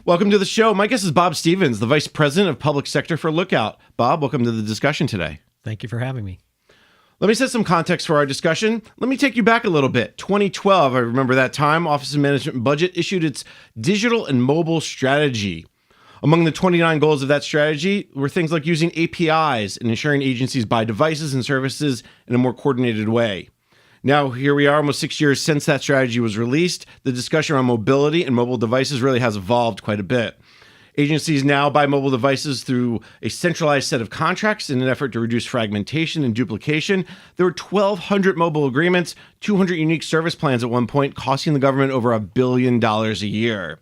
Welcome to the show. My guest is Bob Stevens, the Vice President of Public Sector for Lookout. Bob, welcome to the discussion today. Thank you for having me. Let me set some context for our discussion. Let me take you back a little bit. 2012, I remember that time, Office of Management and Budget issued its digital and mobile strategy. Among the 29 goals of that strategy were things like using APIs and ensuring agencies buy devices and services in a more coordinated way. Now, here we are almost 6 years since that strategy was released. The discussion around mobility and mobile devices really has evolved quite a bit. Agencies now buy mobile devices through a centralized set of contracts in an effort to reduce fragmentation and duplication. There were 1,200 mobile agreements, 200 unique service plans at one point, costing the government over $1 billion a year.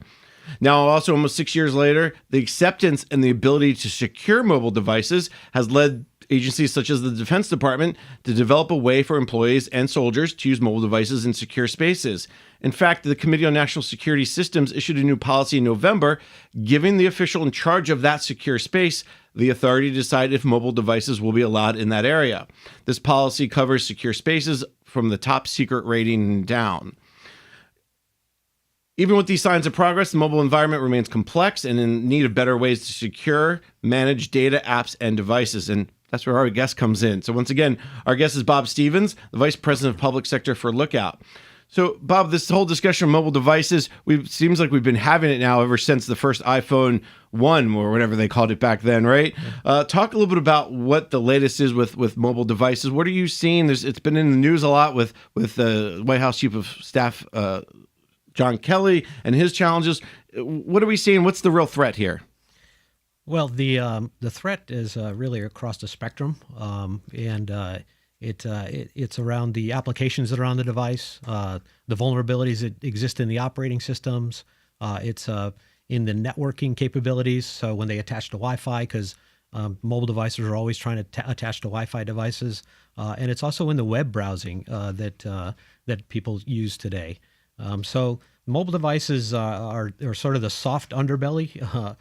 Now, also almost 6 years later, the acceptance and the ability to secure mobile devices has led agencies such as the Defense Department to develop a way for employees and soldiers to use mobile devices in secure spaces. In fact, the Committee on National Security Systems issued a new policy in November, giving the official in charge of that secure space the authority to decide if mobile devices will be allowed in that area. This policy covers secure spaces from the top secret rating down. Even with these signs of progress, the mobile environment remains complex and in need of better ways to secure, manage data, apps, and devices. And that's where our guest comes in. So once again, our guest is Bob Stevens, the Vice President of Public Sector for Lookout. So Bob, this whole discussion of mobile devices, seems like we've been having it now ever since the first iPhone 1 or whatever they called it back then, right? Talk a little bit about what the latest is with mobile devices. What are you seeing? It's been in the news a lot with the White House Chief of Staff, John Kelly, and his challenges. What are we seeing? What's the real threat here? Well, the threat is really across the spectrum, and it's around the applications that are on the device, the vulnerabilities that exist in the operating systems. It's in the networking capabilities. So when they attach to Wi-Fi, because mobile devices are always trying to attach to Wi-Fi devices, and it's also in the web browsing that people use today. So mobile devices are sort of the soft underbelly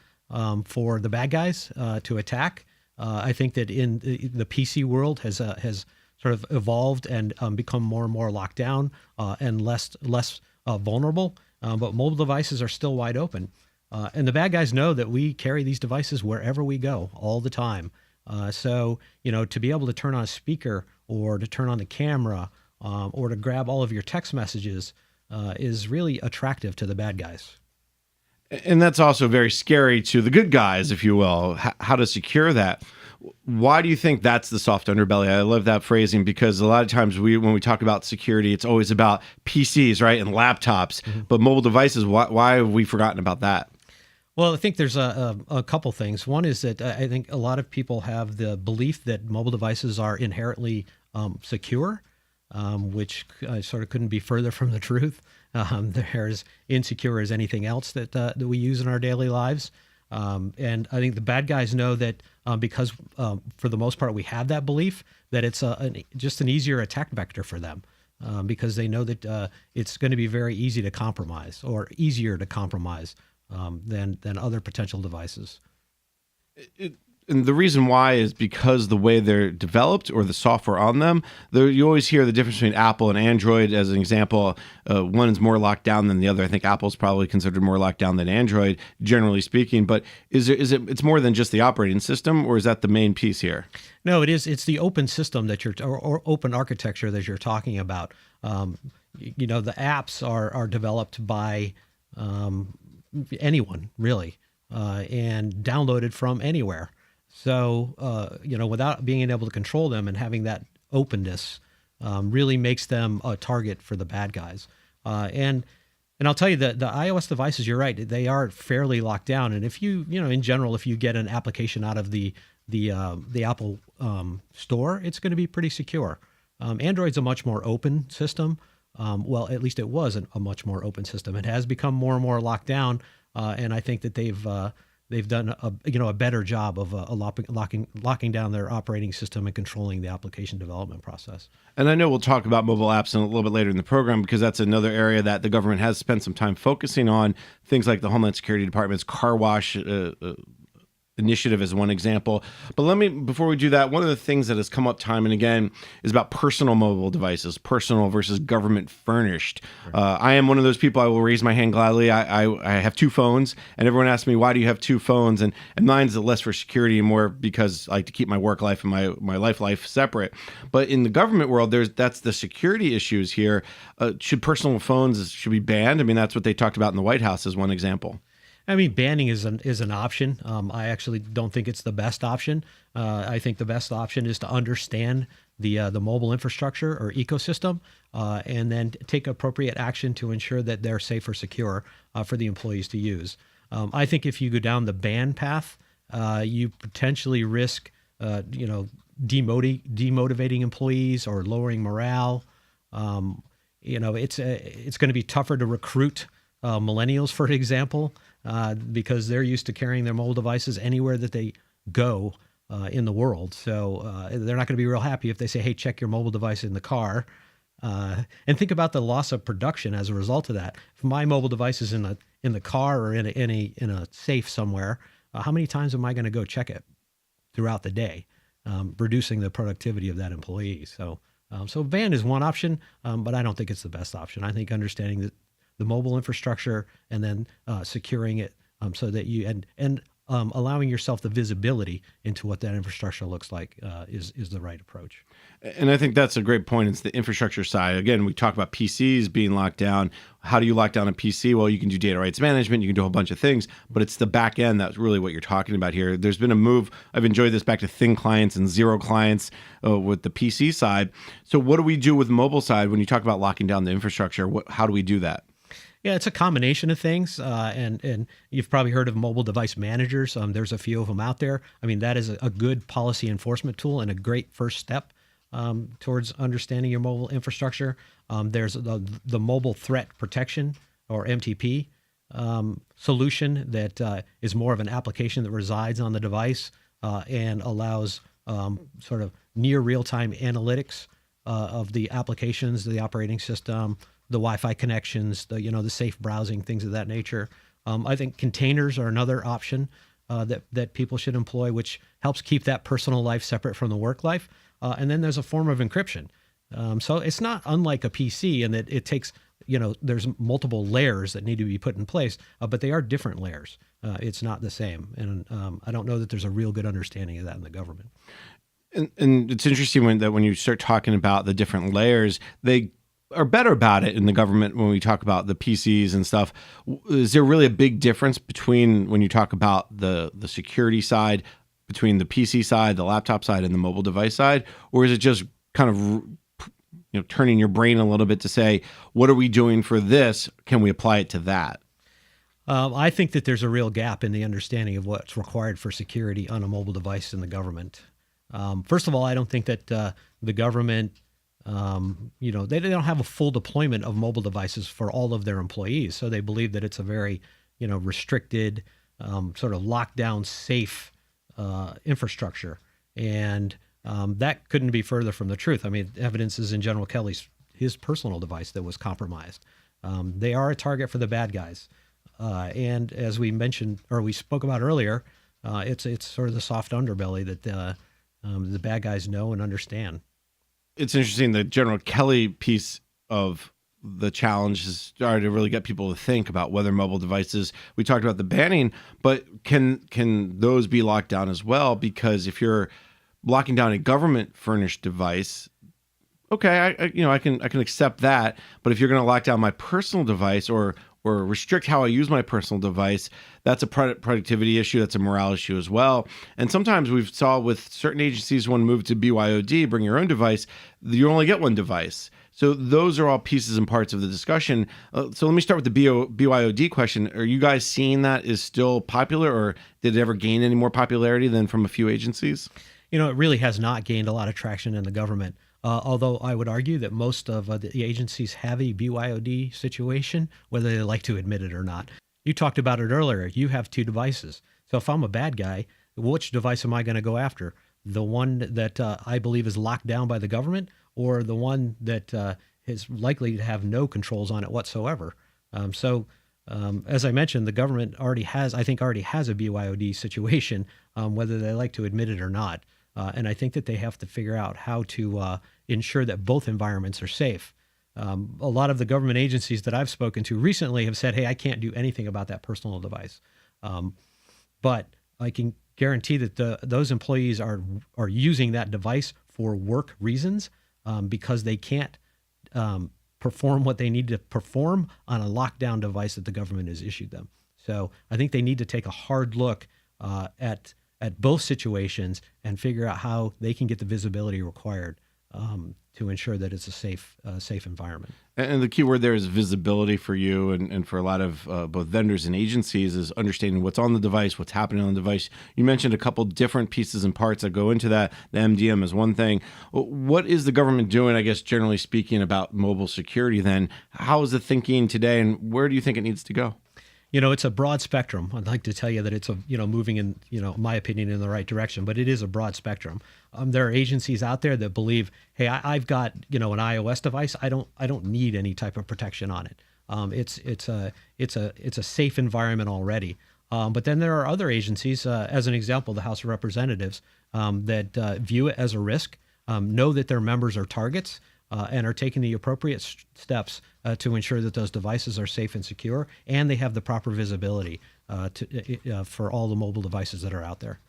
for the bad guys to attack. I think that in the PC world has sort of evolved and become more and more locked down and less vulnerable. But mobile devices are still wide open. And the bad guys know that we carry these devices wherever we go all the time. So, to be able to turn on a speaker or to turn on the camera or to grab all of your text messages is really attractive to the bad guys. And that's also very scary to the good guys, if you will, how to secure that. Why do you think that's the soft underbelly? I love that phrasing because a lot of times when we talk about security, it's always about PCs, right, and laptops. Mm-hmm. But mobile devices, why have we forgotten about that? Well, I think there's a couple things. One is that I think a lot of people have the belief that mobile devices are inherently secure, which sort of couldn't be further from the truth. They're as insecure as anything else that we use in our daily lives. And I think the bad guys know that because for the most part we have that belief that it's just an easier attack vector for them because they know that it's going to be very easy to compromise or easier to compromise than other potential devices. And the reason why is because the way they're developed or the software on them, you always hear the difference between Apple and Android as an example. One is more locked down than the other. I think Apple's probably considered more locked down than Android, generally speaking. But it's more than just the operating system, or is that the main piece here? No, it is. It's the open system or open architecture that you're talking about. The apps are developed by anyone really and downloaded from anywhere. So, without being able to control them and having that openness really makes them a target for the bad guys. And I'll tell you that the iOS devices, you're right, they are fairly locked down. And if in general, if you get an application out of the Apple store, it's going to be pretty secure. Android's a much more open system. Well, at least it was a much more open system. It has become more and more locked down. And I think that they've done a better job of locking down their operating system and controlling the application development process. And I know we'll talk about mobile apps a little bit later in the program because that's another area that the government has spent some time focusing on. Things like the Homeland Security Department's car wash initiative as one example. But before we do that, one of the things that has come up time and again is about personal mobile devices, personal versus government furnished. I am one of those people. I will raise my hand gladly. I have two phones, and everyone asks me, why do you have two phones? And mine's less for security and more because I like to keep my work life and my life separate. But in the government world, that's the security issues here. Should personal phones should be banned? I mean, that's what they talked about in the White House as one example. I mean, banning is an option. I actually don't think it's the best option. I think the best option is to understand the mobile infrastructure or ecosystem, and then take appropriate action to ensure that they're safe or secure for the employees to use. I think if you go down the ban path, you potentially risk, demotivating employees or lowering morale. It's going to be tougher to recruit millennials, for example, because they're used to carrying their mobile devices anywhere that they go in the world. So they're not going to be real happy if they say, hey, check your mobile device in the car. And think about the loss of production as a result of that. If my mobile device is in the car or in a safe somewhere, how many times am I going to go check it throughout the day, reducing the productivity of that employee? So ban is one option, but I don't think it's the best option. I think understanding the mobile infrastructure and then securing it so that you and allowing yourself the visibility into what that infrastructure looks like is the right approach. And I think that's a great point. It's the infrastructure side. Again, we talk about PCs being locked down. How do you lock down a PC? Well, you can do data rights management. You can do a whole bunch of things, but it's the back end that's really what you're talking about here. There's been a move. I've enjoyed this back to thin clients and zero clients with the PC side. So what do we do with mobile side when you talk about locking down the infrastructure? How do we do that? Yeah, it's a combination of things, and you've probably heard of mobile device managers. There's a few of them out there. I mean, that is a good policy enforcement tool and a great first step towards understanding your mobile infrastructure. There's the mobile threat protection, or MTP, solution that is more of an application that resides on the device and allows sort of near real-time analytics of the applications, the operating system, the Wi-Fi connections, the safe browsing, things of that nature. I think containers are another option that people should employ, which helps keep that personal life separate from the work life. And then there's a form of encryption. So it's not unlike a PC in that it takes, there's multiple layers that need to be put in place, but they are different layers. It's not the same. And I don't know that there's a real good understanding of that in the government. And it's interesting when you start talking about the different layers, they are better about it in the government when we talk about the PCs and stuff. Is there really a big difference between when you talk about the security side, between the PC side, the laptop side, and the mobile device side? Or is it just kind of turning your brain a little bit to say, what are we doing for this? Can we apply it to that? I think that there's a real gap in the understanding of what's required for security on a mobile device in the government. First of all, I don't think that the government they don't have a full deployment of mobile devices for all of their employees. So they believe that it's a very, restricted, sort of lockdown, safe infrastructure. And that couldn't be further from the truth. I mean, evidence is in General Kelly's his personal device that was compromised. They are a target for the bad guys. And as we mentioned, or we spoke about earlier, it's sort of the soft underbelly that the bad guys know and understand. It's interesting, the General Kelly piece of the challenge has started to really get people to think about whether mobile devices, we talked about the banning, but can those be locked down as well? Because if you're locking down a government furnished device, okay, I can accept that. But if you're going to lock down my personal device or restrict how I use my personal device, that's a productivity issue. That's a morale issue as well. And sometimes we've saw with certain agencies, when moved to BYOD, bring your own device, you only get one device. So those are all pieces and parts of the discussion. So let me start with the BYOD question. Are you guys seeing that is still popular, or did it ever gain any more popularity than from a few agencies? It really has not gained a lot of traction in the government. Although I would argue that most of the agencies have a BYOD situation, whether they like to admit it or not. You talked about it earlier. You have two devices. So if I'm a bad guy, which device am I going to go after? The one that I believe is locked down by the government, or the one that is likely to have no controls on it whatsoever? So As I mentioned, the government already has a BYOD situation, whether they like to admit it or not. And I think that they have to figure out how to ensure that both environments are safe. A lot of the government agencies that I've spoken to recently have said, hey, I can't do anything about that personal device. But I can guarantee that those employees are using that device for work reasons, because they can't perform what they need to perform on a lockdown device that the government has issued them. So I think they need to take a hard look at both situations and figure out how they can get the visibility required to ensure that it's a safe environment. And the key word there is visibility for you and for a lot of both vendors and agencies is understanding what's on the device, what's happening on the device. You mentioned a couple different pieces and parts that go into that. The MDM is one thing. What is the government doing, I guess, generally speaking, about mobile security then? How is the thinking today, and where do you think it needs to go? It's a broad spectrum. I'd like to tell you that it's moving in, my opinion, in the right direction, but it is a broad spectrum. There are agencies out there that believe, hey, I've got, an iOS device. I don't need any type of protection on it. It's a safe environment already. But then there are other agencies, as an example, the House of Representatives, that view it as a risk, know that their members are targets, and are taking the appropriate steps to ensure that those devices are safe and secure, and they have the proper visibility for all the mobile devices that are out there.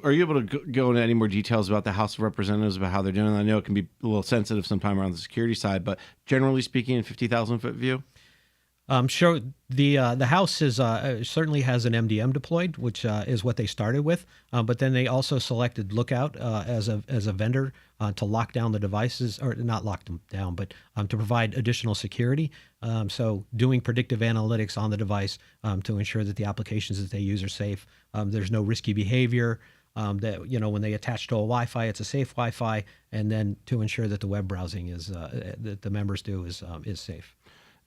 Are you able to go into any more details about the House of Representatives, about how they're doing? I know it can be a little sensitive sometime around the security side, but generally speaking, in 50,000-foot view? Sure. The House is certainly has an MDM deployed, which is what they started with. But then they also selected Lookout as a vendor to lock down the devices, or not lock them down, but to provide additional security. So doing predictive analytics on the device to ensure that the applications that they use are safe. There's no risky behavior. That when they attach to a Wi-Fi, it's a safe Wi-Fi, and then to ensure that the web browsing is that the members do is safe.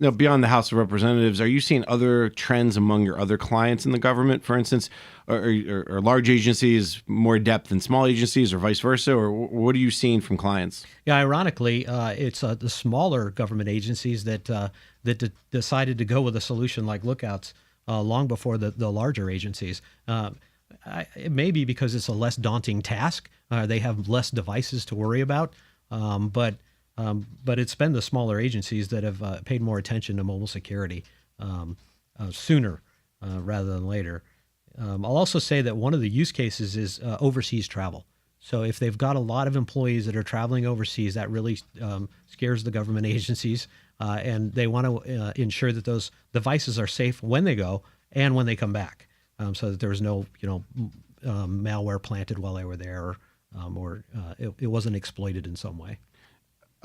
Now, beyond the House of Representatives, are you seeing other trends among your other clients in the government? For instance, are large agencies more adept than small agencies, or vice versa? Or what are you seeing from clients? Yeah, ironically, it's the smaller government agencies that decided to go with a solution like Lookouts long before the larger agencies. It may be because it's a less daunting task. They have less devices to worry about, but it's been the smaller agencies that have paid more attention to mobile security sooner rather than later. I'll also say that one of the use cases is overseas travel. So if they've got a lot of employees that are traveling overseas, that really scares the government agencies, and they want to ensure that those devices are safe when they go and when they come back, so that there's no malware planted while they were there, or it wasn't exploited in some way.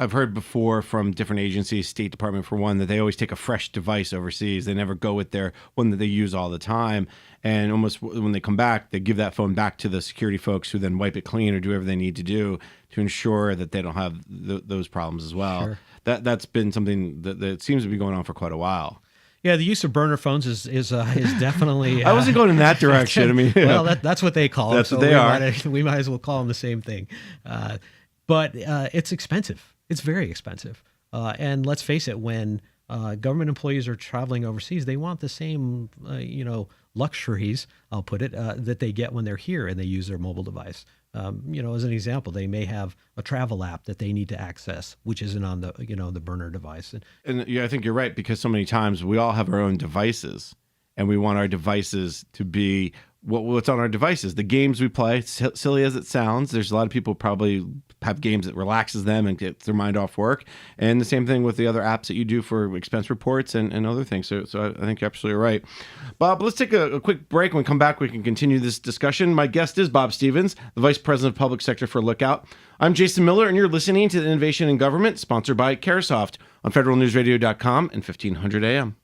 I've heard before from different agencies, State Department for one, that they always take a fresh device overseas. They never go with their one that they use all the time. And almost when they come back, they give that phone back to the security folks who then wipe it clean or do whatever they need to do to ensure that they don't have those problems as well. Sure. That's been something that seems to be going on for quite a while. Yeah, the use of burner phones is definitely. I wasn't going in that direction. I mean, well, that's what they call them. That's what they are. We might as well call them the same thing. But it's expensive. It's very expensive. And let's face it, when government employees are traveling overseas, they want the same, luxuries, I'll put it, that they get when they're here and they use their mobile device. As an example, they may have a travel app that they need to access, which isn't on the burner device. And yeah, I think you're right, because so many times we all have our own devices, and we want our devices to be what's on our devices. The games we play, silly as it sounds, there's a lot of people probably have games that relaxes them and gets their mind off work. And the same thing with the other apps that you do for expense reports and other things. So I think you're absolutely right. Bob, let's take a quick break. When we come back, we can continue this discussion. My guest is Bob Stevens, the Vice President of Public Sector for Lookout. I'm Jason Miller, and you're listening to the Innovation in Government, sponsored by Caresoft on federalnewsradio.com and 1500 AM.